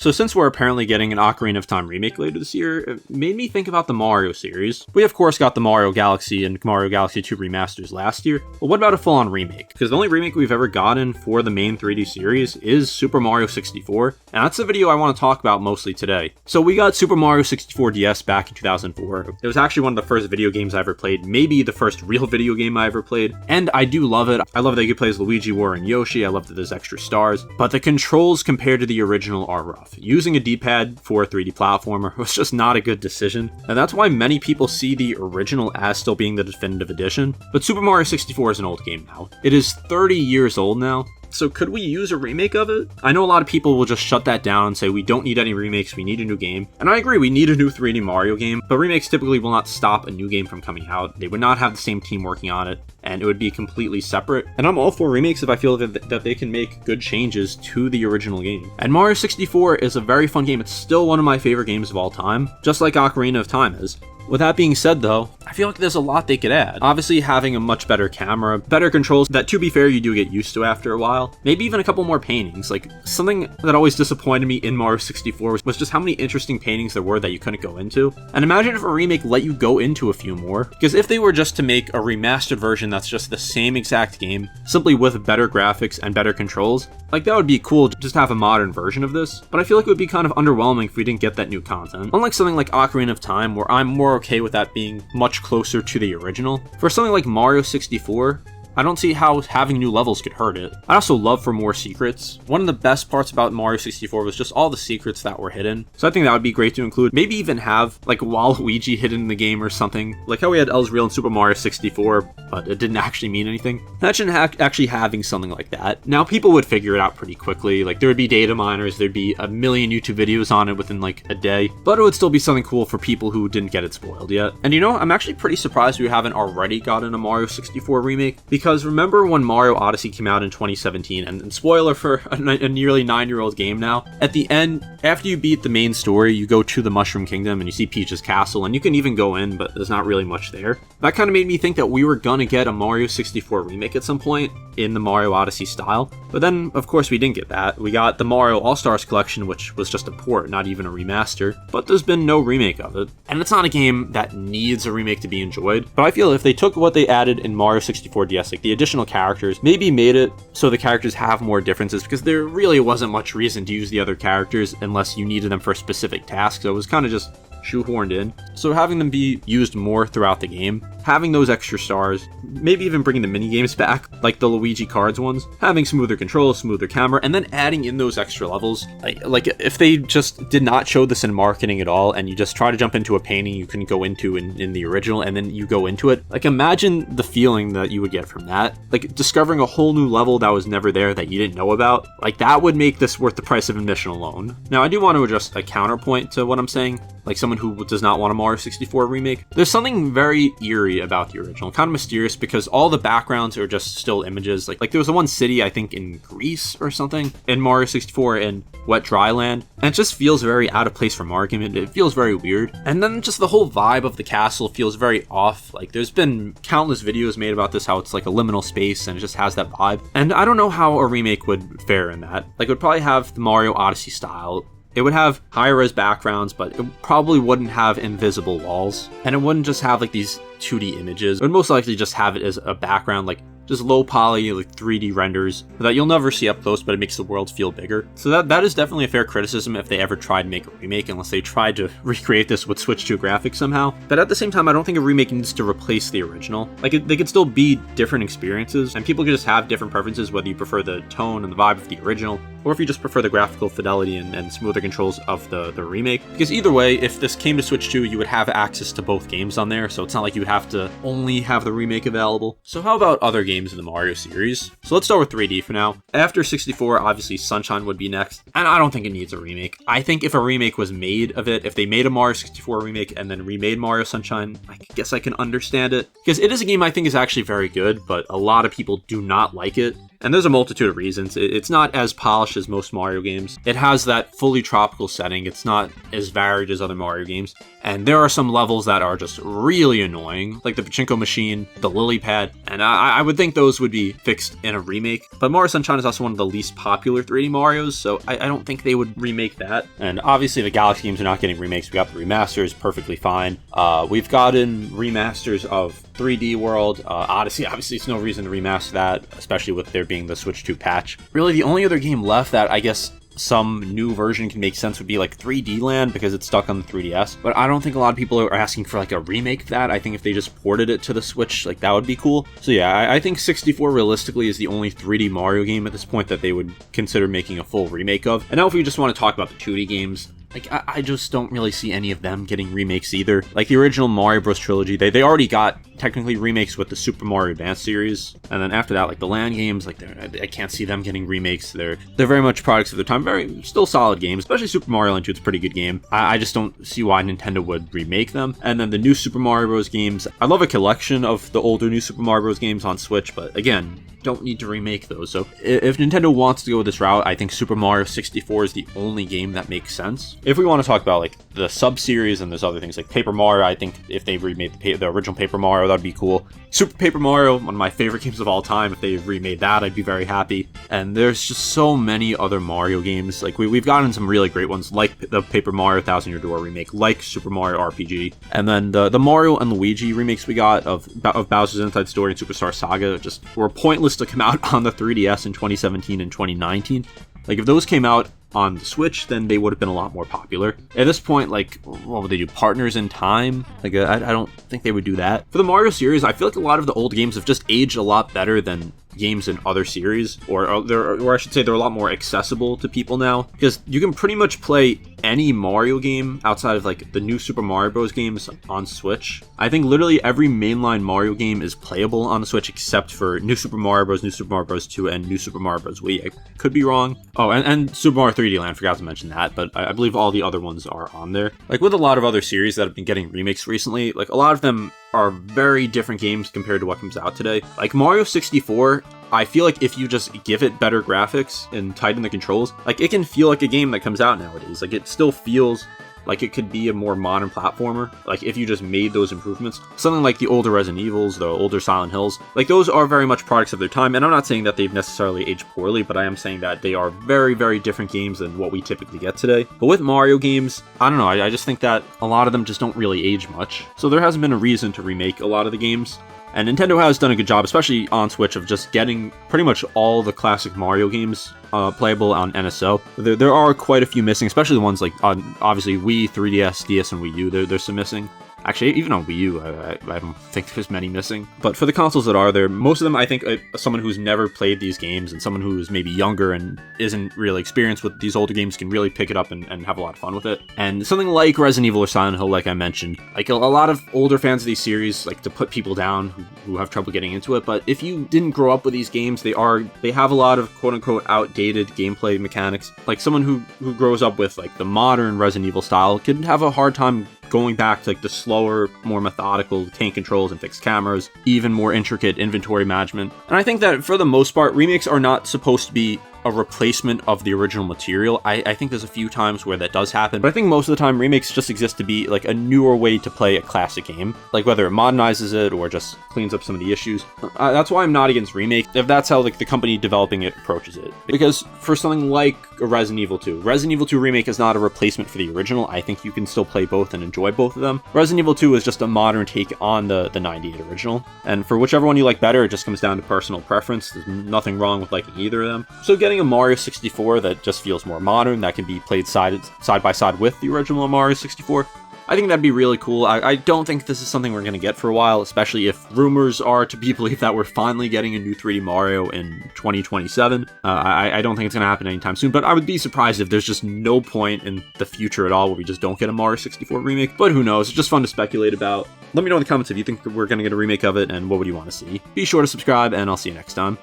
So since we're apparently getting an Ocarina of Time remake later this year, it made me think about the Mario series. We of course got the Mario Galaxy and Mario Galaxy 2 remasters last year, but what about a full-on remake? Because the only remake we've ever gotten for the main 3D series is Super Mario 64, and that's the video I want to talk about mostly today. So we got Super Mario 64 DS back in 2004. It was actually one of the first video games I ever played, maybe the first real video game I ever played, and I do love it. I love that you can play as Luigi, Wario, and Yoshi. I love that there's extra stars, but the controls compared to the original are rough. Using a D-pad for a 3D platformer was just not a good decision, and that's why many people see the original as still being the definitive edition. But Super Mario 64 is an old game now. It is 30 years old now. So could we use a remake of it? I know a lot of people will just shut that down and say we don't need any remakes, we need a new game. And I agree, we need a new 3D Mario game, but remakes typically will not stop a new game from coming out. They would not have the same team working on it, and it would be completely separate. And I'm all for remakes if I feel that they can make good changes to the original game. And Mario 64 is a very fun game. It's still one of my favorite games of all time, just like Ocarina of Time is. With that being said though, I feel like there's a lot they could add. Obviously having a much better camera, better controls that, to be fair, you do get used to after a while. Maybe even a couple more paintings. Like, something that always disappointed me in Mario 64 was just how many interesting paintings there were that you couldn't go into. And imagine if a remake let you go into a few more. Because if they were just to make a remastered version that's just the same exact game, simply with better graphics and better controls, like, that would be cool just to have a modern version of this. But I feel like it would be kind of underwhelming if we didn't get that new content. Unlike something like Ocarina of Time, where I'm more okay with that being much closer to the original. For something like Mario 64, I don't see how having new levels could hurt it. I also love for more secrets. One of the best parts about Mario 64 was just all the secrets that were hidden. So I think that would be great to include. Maybe even have like Waluigi hidden in the game or something. Like how we had Elzreal in Super Mario 64, but it didn't actually mean anything. Imagine actually having something like that. Now people would figure it out pretty quickly. Like there would be data miners, there'd be a million YouTube videos on it within like a day. But it would still be something cool for people who didn't get it spoiled yet. And you know, I'm actually pretty surprised we haven't already gotten a Mario 64 remake. Because remember when Mario Odyssey came out in 2017, and spoiler for a nearly 9-year-old game now, at the end, after you beat the main story, you go to the Mushroom Kingdom and you see Peach's castle, and you can even go in, but there's not really much there. That kind of made me think that we were gonna get a Mario 64 remake at some point in the Mario Odyssey style, but then of course we didn't get that. We got the Mario All-Stars collection, which was just a port, not even a remaster, but there's been no remake of it. And it's not a game that needs a remake to be enjoyed, but I feel if they took what they added in Mario 64 DS, like the additional characters, maybe made it so the characters have more differences, because there really wasn't much reason to use the other characters unless you needed them for a specific task, so it was kind of just shoehorned in. So having them be used more throughout the game, having those extra stars, maybe even bringing the mini games back, like the Luigi cards ones, having smoother controls, smoother camera, and then adding in those extra levels. Like if they just did not show this in marketing at all, and you just try to jump into a painting you couldn't go into in the original, and then you go into it, like imagine the feeling that you would get from that. Like discovering a whole new level that was never there that you didn't know about. Like that would make this worth the price of admission alone. Now I do want to address a counterpoint to what I'm saying. Like someone who does not want a Mario 64 remake. There's something very eerie about the original, kind of mysterious, because all the backgrounds are just still images. Like there was the one city, I think in Greece or something, in Mario 64 in Wet Dry Land, and it just feels very out of place from argument. It feels very weird. And then just the whole vibe of the castle feels very off. Like there's been countless videos made about this, how it's like a liminal space and it just has that vibe. And I don't know how a remake would fare in that. Like it would probably have the Mario Odyssey style. It would have high-res backgrounds, but it probably wouldn't have invisible walls. And it wouldn't just have like these 2D images. It would most likely just have it as a background, like just low poly, like 3D renders that you'll never see up close, but it makes the world feel bigger. So that is definitely a fair criticism if they ever tried to make a remake, unless they tried to recreate this with Switch 2 graphics somehow. But at the same time, I don't think a remake needs to replace the original. Like they could still be different experiences, and people could just have different preferences, whether you prefer the tone and the vibe of the original, or if you just prefer the graphical fidelity and smoother controls of the remake. Because either way, if this came to Switch 2, you would have access to both games on there, so it's not like you would have to only have the remake available. So how about other games in the Mario series? So let's start with 3D for now. After 64, obviously Sunshine would be next, and I don't think it needs a remake. I think if a remake was made of it, if they made a Mario 64 remake and then remade Mario Sunshine, I guess I can understand it. Because it is a game I think is actually very good, but a lot of people do not like it. And there's a multitude of reasons. It's not as polished as most Mario games. It has that fully tropical setting. It's not as varied as other Mario games. And there are some levels that are just really annoying, like the pachinko machine, the lily pad, and I would think those would be fixed in a remake. But Mario Sunshine is also one of the least popular 3D Marios, so I don't think they would remake that. And obviously the Galaxy games are not getting remakes. We got the remasters, perfectly fine. We've gotten remasters of 3D World, Odyssey. Obviously, it's no reason to remaster that, especially with there being the Switch 2 patch. Really, the only other game left that I guess some new version can make sense would be like 3D Land, because it's stuck on the 3DS. But I don't think a lot of people are asking for like a remake of that. I think if they just ported it to the Switch, like that would be cool. So yeah, I think 64 realistically is the only 3D Mario game at this point that they would consider making a full remake of. And now if we just want to talk about the 2D games, like, I just don't really see any of them getting remakes either. Like, the original Mario Bros. Trilogy, they already got, technically, remakes with the Super Mario Advance series. And then after that, like, the Land games, like, I can't see them getting remakes. They're very much products of their time. Very, still solid games, especially Super Mario Land 2. It's a pretty good game. I just don't see why Nintendo would remake them. And then the new Super Mario Bros. Games, I love a collection of the older new Super Mario Bros. Games on Switch, but again, don't need to remake those. So if Nintendo wants to go this route, I think Super Mario 64 is the only game that makes sense. If we want to talk about like the sub-series and there's other things like Paper Mario, I think if they remade the original Paper Mario, that'd be cool. Super Paper Mario, one of my favorite games of all time. If they remade that, I'd be very happy. And there's just so many other Mario games. Like we've gotten some really great ones, like the Paper Mario Thousand Year Door remake, like Super Mario RPG, and then the Mario and Luigi remakes we got of Bowser's Inside Story and Superstar Saga just were pointless to come out on the 3DS in 2017 and 2019. Like, if those came out on the Switch, then they would have been a lot more popular. At this point, like, what would they do? Partners in Time? Like, I don't think they would do that. For the Mario series, I feel like a lot of the old games have just aged a lot better than games in other series, or I should say they're a lot more accessible to people now, because you can pretty much play any Mario game outside of like the new Super Mario Bros. Games on Switch. I think literally every mainline Mario game is playable on the Switch except for New Super Mario Bros., New Super Mario Bros. 2, and New Super Mario Bros. Wii. I could be wrong. Oh, and Super Mario 3D Land, forgot to mention that, but I believe all the other ones are on there. Like with a lot of other series that have been getting remakes recently, like a lot of them are very different games compared to what comes out today. Like Mario 64, I feel like if you just give it better graphics and tighten the controls, like it can feel like a game that comes out nowadays. Like it still feels like it could be a more modern platformer, like if you just made those improvements. Something like the older Resident Evils, the older Silent Hills, like those are very much products of their time, and I'm not saying that they've necessarily aged poorly, but I am saying that they are very, very different games than what we typically get today. But with Mario games, I don't know, I just think that a lot of them just don't really age much, so there hasn't been a reason to remake a lot of the games. And Nintendo has done a good job, especially on Switch, of just getting pretty much all the classic Mario games playable on NSO. There are quite a few missing, especially the ones like on obviously Wii, 3DS, DS, and Wii U. There's some missing. Actually, even on Wii U, I don't think there's many missing. But for the consoles that are there, most of them, I think, someone who's never played these games and someone who's maybe younger and isn't really experienced with these older games can really pick it up and have a lot of fun with it. And something like Resident Evil or Silent Hill, like I mentioned, like a lot of older fans of these series like to put people down who have trouble getting into it. But if you didn't grow up with these games, they have a lot of quote-unquote outdated gameplay mechanics. Like someone who grows up with like the modern Resident Evil style could have a hard time going back to like the slower, more methodical tank controls and fixed cameras, even more intricate inventory management. And I think that for the most part, remakes are not supposed to be a replacement of the original material. I think there's a few times where that does happen, but I think most of the time remakes just exist to be like a newer way to play a classic game, like whether it modernizes it or just cleans up some of the issues. That's why I'm not against remakes, if that's how like the company developing it approaches it. Because for something like a Resident Evil 2 Remake is not a replacement for the original. I think you can still play both and enjoy both of them. Resident Evil 2 is just a modern take on the 98 original, and for whichever one you like better, it just comes down to personal preference. There's nothing wrong with liking either of them. So getting a Mario 64 that just feels more modern, that can be played side by side with the original Mario 64, I think that'd be really cool. I don't think this is something we're going to get for a while, especially if rumors are to be believed that we're finally getting a new 3D Mario in 2027. I don't think it's going to happen anytime soon, but I would be surprised if there's just no point in the future at all where we just don't get a Mario 64 remake. But who knows? It's just fun to speculate about. Let me know in the comments if you think we're going to get a remake of it, and what would you want to see. Be sure to subscribe, and I'll see you next time.